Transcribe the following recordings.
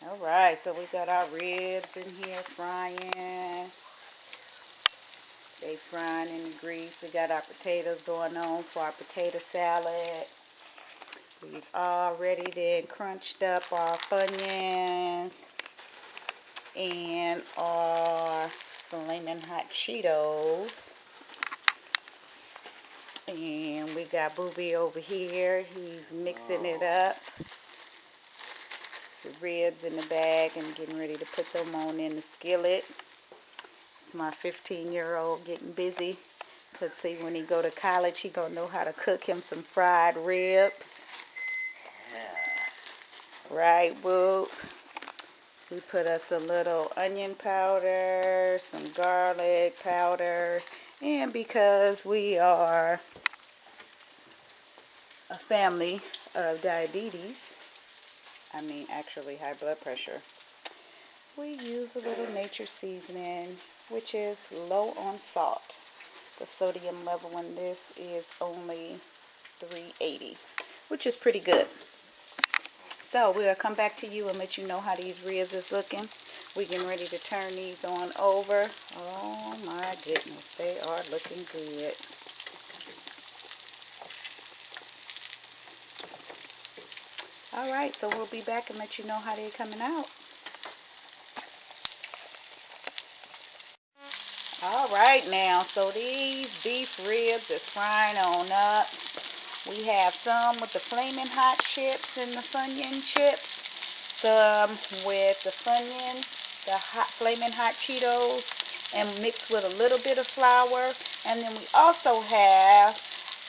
Alright, so we got our ribs in here frying. They frying in the grease. We got our potatoes going on for our potato salad. We've already then crunched up our Funyuns and our flaming hot Cheetos. And we got Booby over here. He's mixing it up. The ribs in the bag and getting ready to put them on in the skillet. It's my 15-year-old getting busy. Because see, when he go to college, he gonna know how to cook him some fried ribs. Right, Boop? We put us a little onion powder, some garlic powder. And because we are a family of diabetes, actually high blood pressure, we use a little nature seasoning, which is low on salt. The sodium level in this is only 380, which is pretty good. So we'll come back to you and let you know how these ribs is looking. We're getting ready to turn these on over. Oh my goodness, they are looking good. Alright, so we'll be back and let you know how they're coming out. Alright now, so these beef ribs is frying on up. We have some with the flaming hot chips and the Funion chips. Some with the Funion, the flaming hot Cheetos, and mixed with a little bit of flour. And then we also have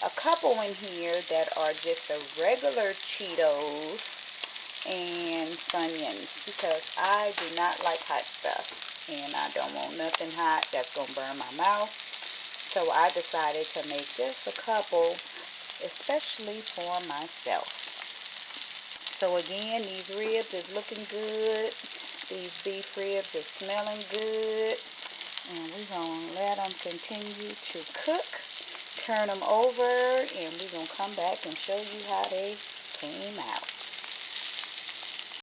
a couple in here that are just the regular Cheetos and Funions, because I do not like hot stuff and I don't want nothing hot that's gonna burn my mouth. So I decided to make just a couple, especially for myself. So again, these ribs is looking good. These beef ribs is smelling good, and we're gonna let them continue to cook. Turn them over, and we're going to come back and show you how they came out.